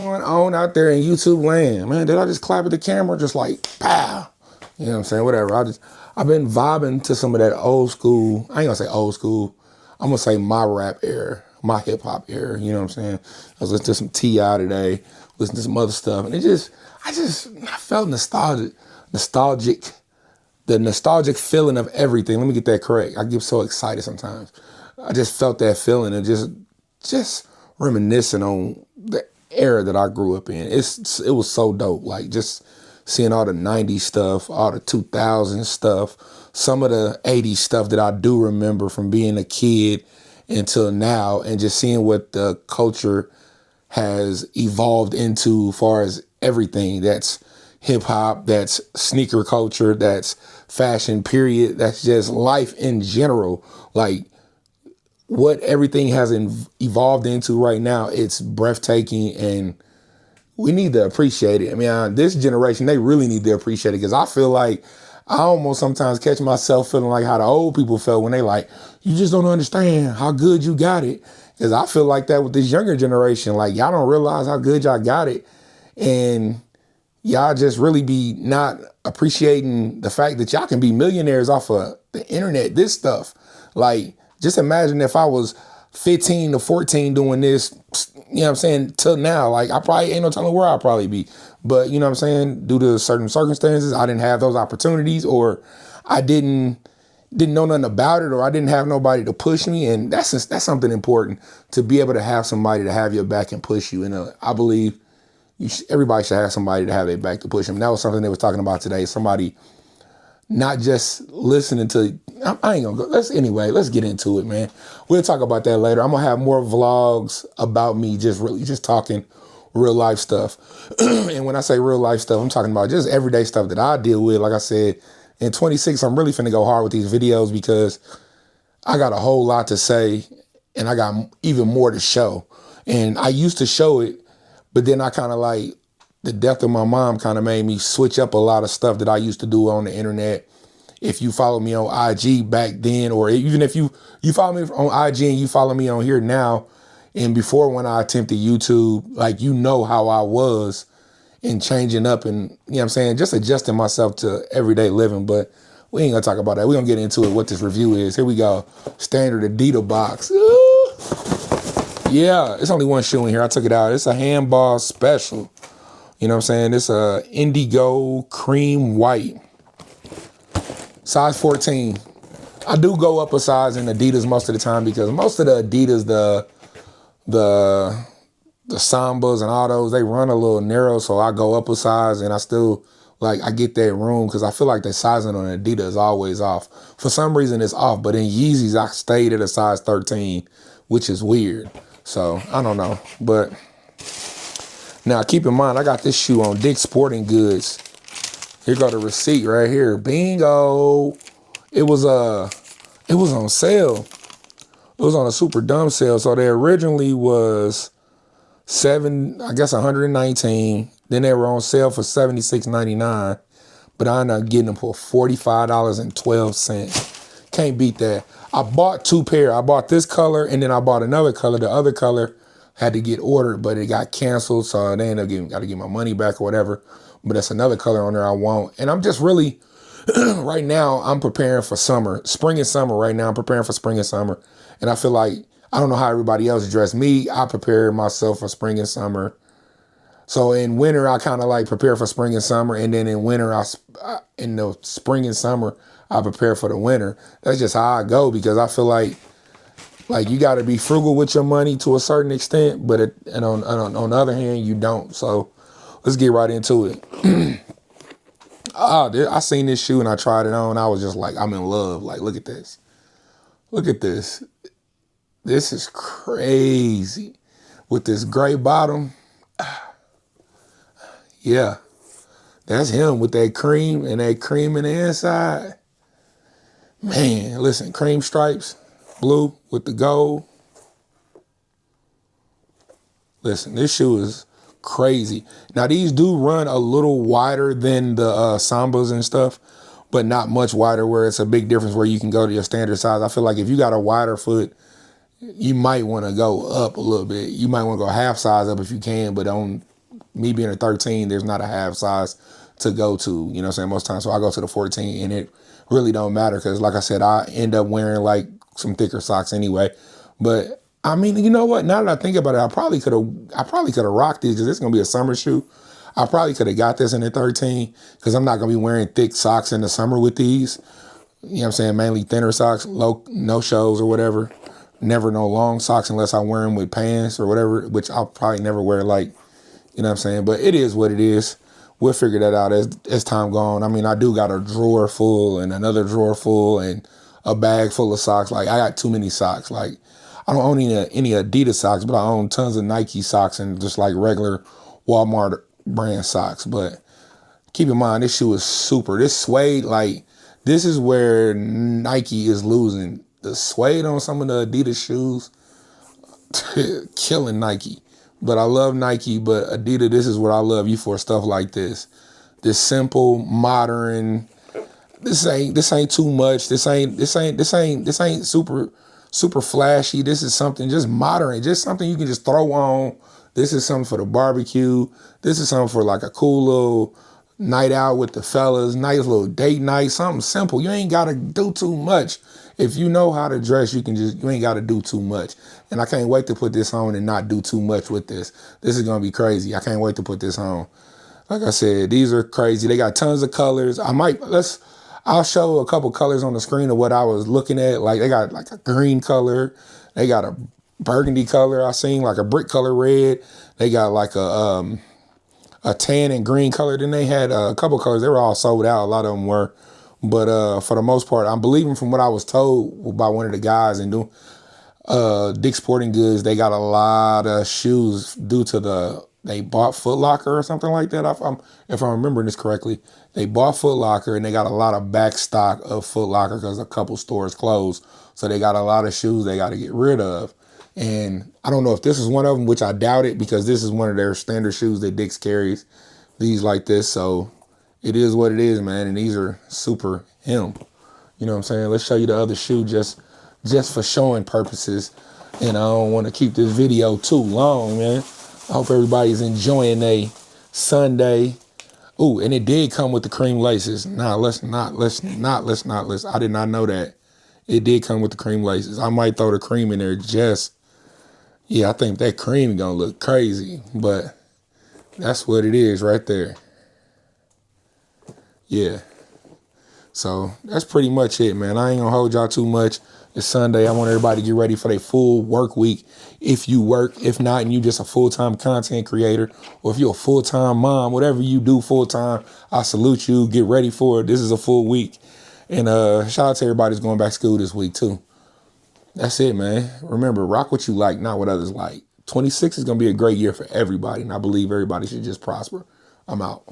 going on out there in YouTube land, man? Did I just clap at the camera? Just like, pow. You know what I'm saying? Whatever. I've been vibing to some of that old school. I ain't gonna say old school. I'm gonna say my rap era, my hip hop era. You know what I'm saying? I was listening to some T.I. today, listening to some other stuff, and I felt nostalgic, the nostalgic feeling of everything. Let me get that correct. I get so excited sometimes. I just felt that feeling and just reminiscing on the era that I grew up in. It was so dope. Like just seeing all the 90s stuff, all the 2000s stuff, some of the 80s stuff that I do remember from being a kid until now, and just seeing what the culture has evolved into as far as everything that's hip hop, that's sneaker culture, that's fashion period, that's just life in general. Like what everything has evolved into right now, it's breathtaking, and we need to appreciate it. I mean, this generation, they really need to appreciate it, because I feel like I almost sometimes catch myself feeling like how the old people felt when they like, you just don't understand how good you got it. Because I feel like that with this younger generation. Like, y'all don't realize how good y'all got it. And y'all just really be not appreciating the fact that y'all can be millionaires off of the internet, this stuff. Like, just imagine if I was 15 to 14 doing this, you know what I'm saying, till now. Like, I probably ain't no telling where I'll probably be. But, you know what I'm saying, due to certain circumstances, I didn't have those opportunities, or I didn't know nothing about it, or I didn't have nobody to push me. And that's something important, to be able to have somebody to have your back and push you. And I believe everybody should have somebody to have their back to push them. That was something they was talking about today. Somebody not just listening to, I ain't gonna go, let's get into it, man. We'll talk about that later. I'm gonna have more vlogs about me just talking real life stuff. And when I say real life stuff, I'm talking about just everyday stuff that I deal with. Like I said, in 26, I'm really finna go hard with these videos, because I got a whole lot to say, and I got even more to show. And I used to show it, but then I kind of like, the death of my mom kind of made me switch up a lot of stuff that I used to do on the internet. If you follow me on IG back then, or even if you follow me on IG and you follow me on here now, and before when I attempted YouTube, like, you know how I was in changing up and, you know what I'm saying, just adjusting myself to everyday living. But we ain't gonna talk about that. We're gonna get into it, what this review is. Here we go. Standard Adidas box. Ooh. Yeah, it's only one shoe in here. I took it out. It's a handball special. You know what I'm saying? It's a indigo cream white. Size 14. I do go up a size in Adidas most of the time, because most of the Adidas, the Sambas and all those, they run a little narrow. So I go up a size, and I still, like, I get that room, because I feel like the sizing on Adidas is always off. For some reason, it's off. But in Yeezys, I stayed at a size 13, which is weird. So I don't know. But now, keep in mind, I got this shoe on Dick's Sporting Goods. Here go the receipt right here. Bingo. It was on sale. It was on a super dumb sale. So they originally was $119. Then they were on sale for $76.99. But I ended up getting them for $45.12. Can't beat that. I bought two pair. I bought this color, and then I bought another color. The other color had to get ordered, but it got canceled, so they ended up got to get my money back or whatever. But that's another color on there I want. And I'm just really, right now, I'm preparing for summer. Spring and summer right now. I'm preparing for spring and summer. And I feel like, I don't know how everybody else dress. Me, I prepare myself for spring and summer. So in winter, I kind of like prepare for spring and summer. And then in winter, in the spring and summer, I prepare for the winter. That's just how I go, because I feel like you got to be frugal with your money to a certain extent, but on the other hand, you don't. So let's get right into it. I seen this shoe and I tried it on. I was just like, I'm in love. Like, look at this. Look at this. This is crazy. With this gray bottom. Yeah, that's him with that cream and that cream in the inside. Man, listen, cream stripes. Blue with the gold. Listen, this shoe is crazy. Now, these do run a little wider than the Sambas and stuff, but not much wider, where it's a big difference where you can go to your standard size. I feel like if you got a wider foot, you might want to go up a little bit. You might want to go half size up if you can, but don't me being a 13, there's not a half size to go to, you know what I'm saying, most times. So I go to the 14, and it really don't matter because, like I said, I end up wearing like some thicker socks anyway. But I mean, you know what? Now that I think about it, I probably could have rocked these because it's gonna be a summer shoe. I probably could have got this in the 13 because I'm not gonna be wearing thick socks in the summer with these. You know what I'm saying? Mainly thinner socks, low no shows or whatever. Never no long socks unless I wear them with pants or whatever, which I'll probably never wear like, you know what I'm saying? But it is what it is. We'll figure that out as time goes on. I mean, I do got a drawer full and another drawer full and a bag full of socks. Like, I got too many socks. Like, I don't own any Adidas socks, but I own tons of Nike socks and just like regular Walmart brand socks. But keep in mind, this shoe is super. This suede, like, this is where Nike is losing. The suede on some of the Adidas shoes, killing Nike. But I love Nike, but Adidas, this is what I love you for, stuff like this. This simple, modern, this ain't too much. This ain't super flashy. This is something just modern, just something you can just throw on. This is something for the barbecue. This is something for like a cool little night out with the fellas, nice little date night, something simple. You ain't gotta do too much. If you know how to dress, you ain't gotta do too much. And I can't wait to put this on and not do too much with this. This is gonna be crazy. I can't wait to put this on. Like I said, these are crazy. They got tons of colors. I'll show a couple colors on the screen of what I was looking at. Like, they got like a green color. They got a burgundy color. I seen like a brick color red. They got like a tan and green color. Then they had a couple colors. They were all sold out. A lot of them were. But for the most part, I'm believing from what I was told by one of the guys and doing Dick's Sporting Goods, they got a lot of shoes due to they bought Foot Locker or something like that. If I'm remembering this correctly, they bought Foot Locker and they got a lot of back stock of Foot Locker because a couple stores closed. So they got a lot of shoes they got to get rid of. And I don't know if this is one of them, which I doubt it because this is one of their standard shoes that Dick's carries, these like this. So it is what it is, man. And these are super him. You know what I'm saying? Let's show you the other shoe just for showing purposes. And I don't want to keep this video too long, man. I hope everybody's enjoying a Sunday. Ooh, and it did come with the cream laces. Nah, let's not. I did not know that. It did come with the cream laces. I might throw the cream in there just. Yeah, I think that cream gonna look crazy, but that's what it is right there. Yeah. So that's pretty much it, man. I ain't gonna hold y'all too much. It's Sunday. I want everybody to get ready for their full work week. If you work, if not, and you just a full-time content creator, or if you're a full-time mom, whatever you do full-time, I salute you. Get ready for it. This is a full week. And shout out to everybody that's going back to school this week too. That's it, man. Remember, rock what you like, not what others like. 26 is gonna be a great year for everybody, and I believe everybody should just prosper. I'm out.